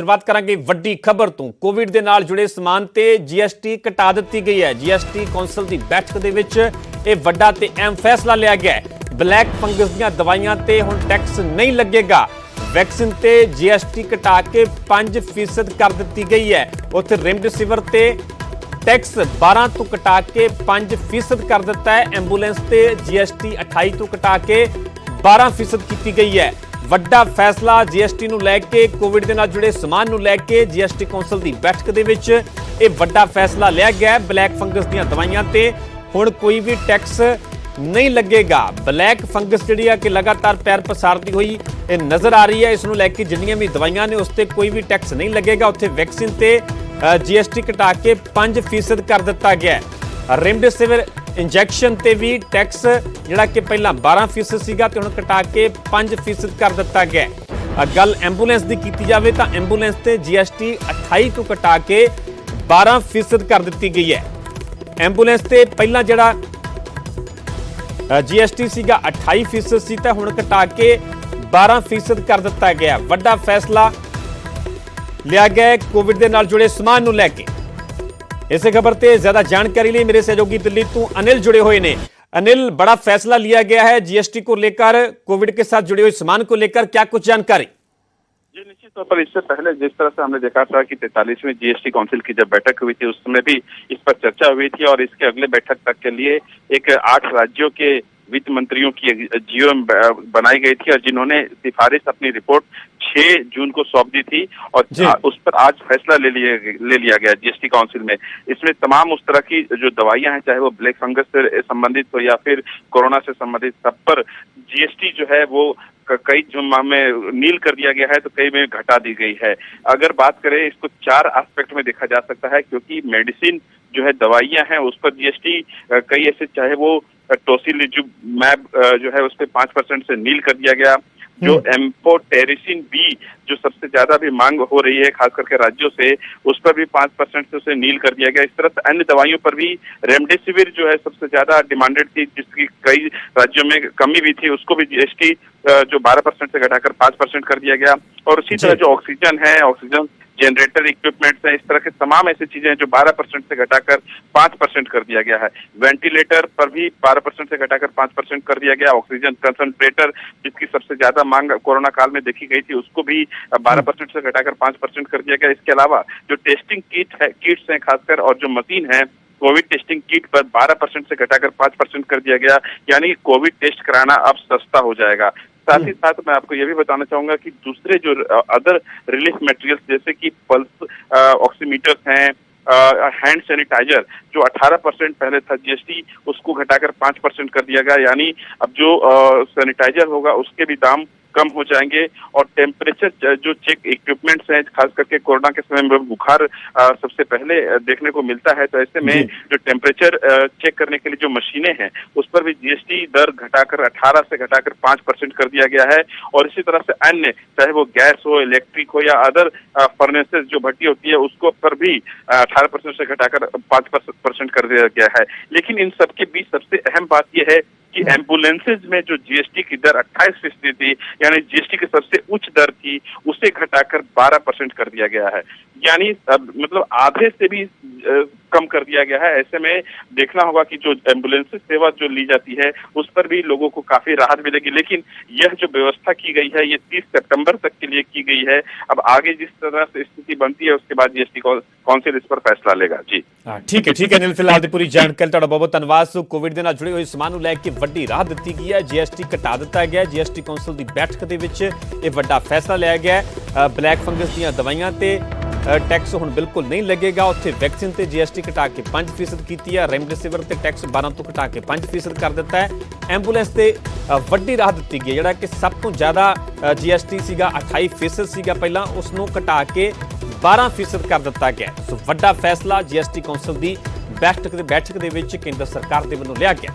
शुरुआत करांगे ਵੱਡੀ ਖਬਰ ਤੋਂ। ਕੋਵਿਡ ਦੇ ਨਾਲ ਜੁੜੇ ਸਮਾਨ ਤੇ जीएसटी ਘਟਾ ਦਿੱਤੀ ਗਈ ਹੈ। जीएसटी ਕੌਂਸਲ ਦੀ ਬੈਠਕ ਦੇ ਵਿੱਚ ਇਹ ਵੱਡਾ ਤੇ ਅਹਿਮ ਫੈਸਲਾ ਲਿਆ ਗਿਆ ਹੈ। ਬਲੈਕ ਫੰਗਸ ਦੀਆਂ ਦਵਾਈਆਂ ਤੇ ਹੁਣ ਟੈਕਸ ਨਹੀਂ ਲੱਗੇਗਾ। ਵੈਕਸੀਨ ਤੇ जीएसटी ਘਟਾ ਕੇ 5% ਕਰ ਦਿੱਤੀ ਗਈ ਹੈ। ਉੱਥੇ ਰੈਮਡੇਸਿਵਰ ਤੇ टैक्स 12 तो घटा के 5% कर दिता है। एंबूलेंस ते जीएसटी 28 तो घटा के 12% की गई है। वड्डा फैसला जीएसटी नूं लैके कोविड दे नाल जुड़े समान नूं लैके जीएसटी कौंसल दी बैठक दे विच ये वड्डा फैसला लिया गया है। ब्लैक फंगस दीयां दवाइयां ते हुण कोई भी टैक्स नहीं लगेगा। ब्लैक फंगस जिहड़ी है कि लगातार पैर पसारती हुई नज़र आ रही है। इस नूं लैके जिन्नियां भी दवाइयां ने उस ते कोई भी टैक्स नहीं लगेगा। उत्थे वैक्सीन ते जीएसटी घटा के 5% कर दिता गया है। रेमडेसिविर इंजैक्शन ते भी टैक्स जिहड़ा कि पहला 12% सीगा ते हुण घटा के 5% कर दिता गया है। गल एंबूलेंस की कीती जावे तां एंबूलेंस ते जीएसटी 28 तो घटा के 12% कर दी गई है। एंबूलेंस ते पहला जिहड़ा जीएसटी सीगा 28% सी तां हुण घटा के 12% कर दिता गया। वड्डा फैसला लिया गया है कोविड के नाल जुड़े समान नूं लैके। इस खबर से ज्यादा जानकारी लिए मेरे सहयोगी दिल्ली तो अनिल जुड़े हुए ने। अनिल, बड़ा फैसला लिया गया है जीएसटी को लेकर, कोविड के साथ जुड़े हुए सामान को लेकर, क्या कुछ जानकारी? जी, निश्चित तौर पर इससे पहले जिस तरह से हमने देखा था कि 43वीं जीएसटी काउंसिल की जब बैठक हुई थी उस समय भी इस पर चर्चा हुई थी और इसके अगले बैठक तक के लिए एक 8 राज्यों के वित्त मंत्रियों की जीओ बनाई गई थी और जिन्होंने सिफारिश अपनी रिपोर्ट 6 जून को सौंप दी थी और उस पर आज फैसला ले लिया गया जीएसटी काउंसिल में। इसमें तमाम उस तरह की जो दवाइयां हैं, चाहे वो ब्लैक फंगस से संबंधित हो या फिर कोरोना से संबंधित, सब पर जीएसटी जो है वो कई जो में नील कर दिया गया है तो कई में घटा दी गई है। अगर बात करें इसको 4 एस्पेक्ट में देखा जा सकता है, क्योंकि मेडिसिन जो है दवाइयां हैं उस पर जीएसटी कई ऐसे, चाहे वो टोसिलिजुमैब जो है उस पर 5% से नील कर दिया गया। जो एम्फोटेरिसिन बी जो सबसे ज्यादा भी मांग हो रही है खास करके राज्यों से, उस पर भी 5% से उसे नील कर दिया गया। इस तरह से अन्य दवाइयों पर भी रेमडेसिविर जो है सबसे ज्यादा डिमांडेड थी, जिसकी कई राज्यों में कमी भी थी, उसको भी जीएसटी जो 12% से घटाकर 5% कर दिया गया। और उसी तरह जो ऑक्सीजन है, ऑक्सीजन जनरेटर इक्विपमेंट्स हैं, इस तरह के तमाम ऐसी चीजें हैं जो 12% से घटाकर 5% कर दिया गया है। वेंटिलेटर पर भी 12% से घटाकर 5% कर दिया गया। ऑक्सीजन कंसंट्रेटर जिसकी सबसे ज्यादा मांग कोरोना काल में देखी गई थी, उसको भी 12% से घटाकर 5% कर दिया गया। इसके अलावा जो टेस्टिंग किट्स हैं खासकर, और जो मशीन है कोविड टेस्टिंग किट पर 12% से घटाकर 5% कर दिया गया। यानी कोविड टेस्ट कराना अब सस्ता हो जाएगा। साथ ही साथ मैं आपको यह भी बताना चाहूंगा कि दूसरे जो अदर रिलीफ मटेरियल्स जैसे कि पल्स ऑक्सीमीटर्स हैं, हैंड सैनिटाइजर जो 18% पहले था जीएसटी, उसको घटाकर 5% कर दिया गया। यानी अब जो सैनिटाइजर होगा उसके भी दाम कम हो जाएंगे। और टेम्परेचर जो चेक इक्विपमेंट्स हैं, खास करके कोरोना के समय में बुखार सबसे पहले देखने को मिलता है, तो ऐसे में जो टेम्परेचर चेक करने के लिए जो मशीनें हैं उस पर भी जीएसटी दर घटाकर 18 से घटाकर 5% कर दिया गया है। और इसी तरह से अन्य, चाहे वो गैस हो, इलेक्ट्रिक हो या अदर फर्नेसेस जो भट्टी होती है, उसको पर भी 18% से घटाकर 5% कर दिया गया है। लेकिन इन सबके बीच सबसे अहम बात यह है कि एम्बुलेंसेज में जो जीएसटी की दर 28% थी, यानी जीएसटी की सबसे उच्च दर थी, उसे घटाकर 12% कर दिया गया है। यानी मतलब आधे से भी कम कर दिया गया है। ऐसे में देखना होगा कि जो एम्बुलेंस सेवा जो ली जाती है उस पर भी लोगों को काफी राहत मिलेगी। लेकिन यह जो व्यवस्था की गई है ये 30 सितंबर तक के लिए की गई है। अब आगे जिस तरह से स्थिति बनती है उसके बाद जीएसटी काउंसिल इस पर फैसला लेगा। जी ठीक है अनिल, फिलहाल पूरी जानकारी तुहाडा बहुत धन्यवाद। कोविड के नाल जुड़े हुए समान नूं लैके ਵੱਡੀ ਰਾਹਤ ਦਿੱਤੀ गई है। जीएसटी घटा दिता गया। जीएसटी कौंसल की बैठक ਦੇ ਵਿੱਚ ਇਹ ਵੱਡਾ फैसला लिया गया है। ब्लैक फंगस ਦੀਆਂ ਦਵਾਈਆਂ ਤੇ टैक्स हुण बिल्कुल नहीं लगेगा। उत्थे वैक्सीन ते जीएसटी घटा के 5% की है। रेमडेसिविर ते टैक्स 12 तो घटा के 5% कर दिता है। एंबूलेंस ते वड्डी राहत दी गई, जिहड़ा कि सब तो ज़्यादा जीएसटी सीगा 28% सीगा पहला, उसनों घटा के 12% कर दिता गया। सो वड्डा फैसला जीएसटी कौंसल की बैठक के विच केंद्र सरकार के वल्लों लिया गया।